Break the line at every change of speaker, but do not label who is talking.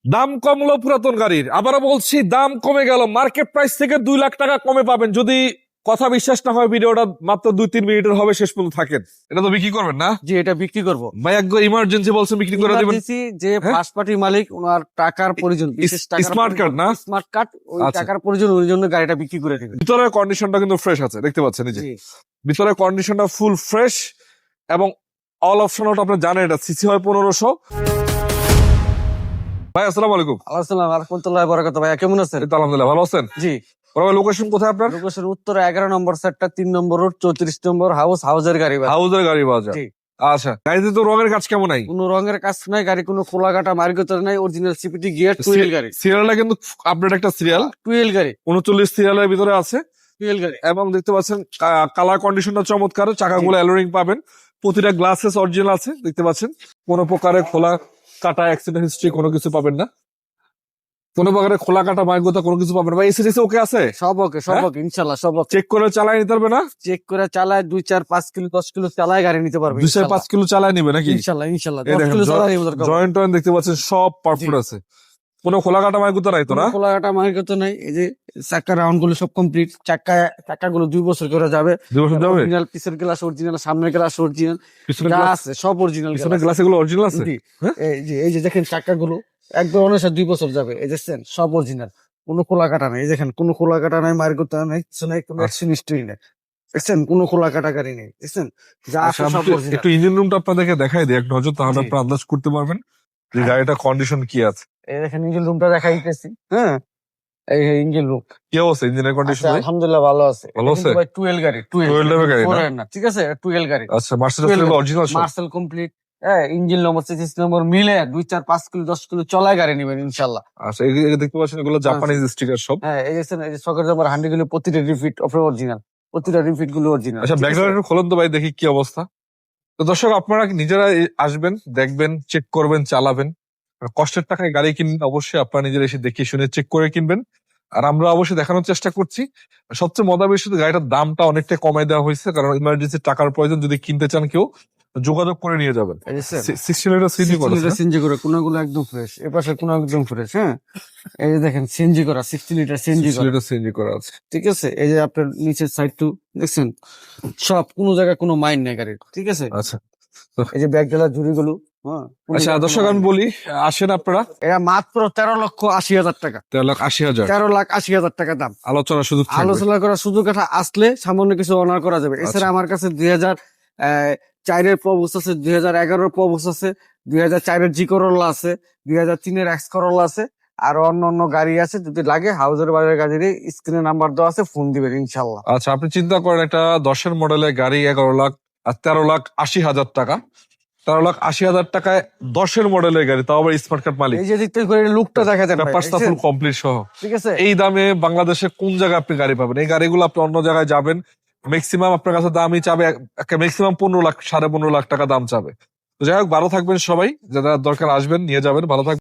দাম কমলো পুরাতন গাড়ির, আবারও বলছি দাম কমে গেল, মার্কেট প্রাইস থেকে 2 লাখ টাকা কমে পাবেন। যদি কথা বিশ্বাস না হয় ভিডিওটা মাত্র 2-3 মিনিটের হবে, শেষ পর্যন্ত থাকেন। এটা তো বিক্রি করবেন না
জি, এটা বিক্রি করবো।
ভাই? একদম ইমার্জেন্সি বলছেন বিক্রি করে দেবেন।
Emergency যে
হ্যাঁ?
ফার্স্ট পার্টি মালিক, ওনার টাকার প্রয়োজন, বিশেষ টাকার
স্মার্ট কার্ড না?
স্মার্ট কার্ড, ওই
আচ্ছা।
টাকার প্রয়োজন, ওই জন্য গাড়িটা বিক্রি করে দেবেন।
ভিতরের কন্ডিশনটা কিন্তু ফ্রেশ আছে, দেখতে পাচ্ছেন এই যে
জি,
ভিতরের কন্ডিশনটা ফুল ফ্রেশ, এবং অল অপশন আপনি জানেন এটা সিসি হয় 1500। ভাই আসসালামু আলাইকুম।
আসসালাম আলহামদুলিল্লাহ বারাকাত। ভাইয়া কেমন আছেন?
এই তো আলহামদুলিল্লাহ, ভালো আছেন?
জি,
লোকেশন কোথায় আপনার?
লোকেশন উত্তরে 11 নম্বর সেক্টর, 3 নম্বর রোড, 34 নম্বর হাউস, হাউসের গাড়ি। ভাই
হাউজের গাড়ি বাজার।
জি,
আচ্ছা, গাড়িতে তো রঙের কাজ কেমন নাই?
কোনো রঙের কাজ নাই, গাড়ি কোনো খোলা কাটা মার্কেট নাই, অরিজিনাল সিপিটি গিয়ার, টুয়েল গাড়ি।
সিরিয়ালটা কিন্তু আপডেট একটা সিরিয়াল,
টুয়েল গাড়ি,
39 সিরিয়ালের ভিতরে আছে।
টুয়েল গাড়ি।
এবং দেখতে পাচ্ছেন কালার কন্ডিশনটা চমৎকার, চাকাগুলো অ্যালোরিং পাবেন, প্রতিটা গ্লাসেস অরিজিনাল আছে, দেখতে পাচ্ছেন। কোনো প্রকারের খোলা কাটা অ্যাক্সিডেন্ট হিস্ট্রি কোনো কিছু পাবেন না, কোনো প্রকারের খোলা কাটা মার্গতা কোনো কিছু পাবেন না। এসি ওকে আছে,
সব ওকে, সব
হ্যাঁ?
ওকে, ইনশাল্লাহ সব ওকে।
চেক করে চালাই নিতে পারবে না?
চেক করে চালায় 2-4-5 কিলো 10 কিলো চালায় গাড়ি নিতে পারবে
2-5 কিলো চালাই নিবে নাকি?
ইনশাল্লাহ ইনশাল্লাহ
এই
10
দেখেন
কিলো চালায় নিবে দরকার।
জয়েন্ট টয়েন্ট দেখতে পাচ্ছেন, সব পারফেক্ট আছে, কোনো খোলা কাটা মার্গতা নাই তো না?
খোলা কাটা মার্কেট নাই। এই যে চাকা রাউন্ড গুলো সব কমপ্লিট, চাকাগুলো 2 বছর করে যাবে।
2 বছর যাবে?
অরিজিনাল পিছের গ্লাস অরিজিনাল, সামনের গ্লাস অরিজিনাল,
পিছনে
যা
গ্লাস,
আছে সব অরিজিনাল।
পিছনে গ্লাস এগুলো অরিজিনাল আছে। হ্যাঁ?
এই যে দেখেন চাকাগুলো একদম অনায়াসে 2 বছর যাবে। এই দেখছেন সব অরিজিনাল, কোনো খোলা কাটা নাই। এই দেখেন কোনো খোলা কাটা নাই, মার্কেট নাই, কিছু নাই, কোনো অ্যাকশন হিস্ট্রি নাই। দেখছেন কোনো খোলা কাটা গাড়ি নেই। দেখছেন যা আছে
আচ্ছা,
সব
আমি
অরিজিনাল।
একটু ইঞ্জিন রুমটা আপনাদেরকে দেখাই দিই এক নজর, তাহলে
জি।
আপনারা আন্দাজ করতে পারবেন যে গাড়িটা কন্ডিশন কি আছে।
এই দেখেন ইঞ্জিন রুমটা দেখাই দিতেছি। হ্যাঁ, এই ইঞ্জিন রুম
কি অবস্থা ইঞ্জিনের কন্ডিশন?
আলহামদুলিল্লাহ ভালো আছে।
ভালো আছে?
ভাই টুয়েল গাড়ি, টুয়েল
12 গাড়ি না?
না, ঠিক আছে, টুয়েল গাড়ি,
আচ্ছা, মার্সেডিস
12
অরিজিনাল সব?
Marcel complete. হ্যাঁ, ইঞ্জিন নম্বর 33 নম্বর মিলে 2-4-5 কিলো 10 কিলো চলায় গাড়ি নেবেন ইনশাল্লাহ।
আচ্ছা, এই দেখতে পাচ্ছেন এগুলো জাপানিজ স্টিকার সব।
হ্যাঁ, এই দেখছেন, এই যে সকেট জামার হান্ডি গুলো প্রতিটা রিফিট অরিজিনাল, প্রতিটা রিফিট গুলো অরিজিনাল।
আচ্ছা, ব্যাকগ্রাউন্ড খোলেন তো ভাই, দেখি কি অবস্থা। তো দর্শক, আপনারা নিজেরা আসবেন, দেখবেন, চেক করবেন, চালাবেন। আর কষ্টের টাকায় গাড়ি কিনবেন, অবশ্যই আপনারা নিজেরা এসে দেখে শুনে চেক করে কিনবেন। আর আমরা অবশ্যই দেখানোর চেষ্টা করছি। সবচেয়ে মজার বিষয়, গাড়িটার দামটা অনেকটা কমাই দেওয়া হয়েছে, কারণ ইমার্জেন্সি টাকার প্রয়োজন, যদি কিনতে চান কেউ যোগাযোগ করে নিয়ে যাবেন। 16 লিটার সিজি করা আছে।
সিএনজি করা, কোনাগুলো একদম ফ্রেশ, এপাশে কোনা একদম ফ্রেশ। হ্যাঁ, এই যে দেখেন সিএনজি করা, 60 লিটার সিএনজি
16
করা,
লিটার সিএনজি করা আছে।
ঠিক আছে। এই যে আপনার নিচের সাইড টু দেখছেন, সব কোনো জায়গায় কোনো মাইন্ড নেই গাড়ির, ঠিক আছে।
আচ্ছা
এই যে ব্যাগ ডালার ঝুড়িগুলো, হ্যাঁ, কোনো
আচ্ছা
জায়গায়
দর্শক,
কোনো
আমি
মাইন
বলি, আসেন আপনারা।
নেই। এটা মাত্র 13,80,000 টাকা,
13,80,000
13,80,000 টাকা দাম।
আলোচনা সুযোগ থাকবে।
আলোচনা করার সুযোগ একটা আসলে সামান্য কিছু অনার করা যাবে। এছাড়া
আচ্ছা।
আমার কাছে 2004-এর প্রবক্স আছে, 2011-এর প্রবক্স আছে, 2004-এর জি করোলা আছে, 2003-এর এক্স করোলা আছে, আর অন্য অন্য গাড়ি আছে। যদি লাগে হাউজের বাজারের গাড়ির স্ক্রিনে নাম্বার দেওয়া আছে, ফোন দিবেন ইনশাল্লাহ।
আচ্ছা, আপনি চিন্তা করেন, একটা 10-এর মডেলের গাড়ি 11 লাখ আর 13,80,000 টাকা, 13,80,000 টাকায় 10-এর মডেলের গাড়ি, তাও আবার স্মার্ট কার্ড মালিক,
এই যে দেখতে করে লুকটা দেখা যায়,
ব্যাপারটা ফুল কমপ্লিট সহ।
ঠিক আছে।
এই দামে বাংলাদেশে কোন জায়গায় আপনি গাড়ি পাবেন? এই গাড়িগুলো আপনি অন্য জায়গায় যাবেন, ম্যাক্সিমাম আপনার কাছে দামই চাবে, ম্যাক্সিমাম 15 লাখ 15.5 লাখ টাকা দাম চাবে। তো যাই হোক, ভালো থাকবেন সবাই, যারা দরকার আসবেন, নিয়ে যাবেন, ভালো থাকবেন।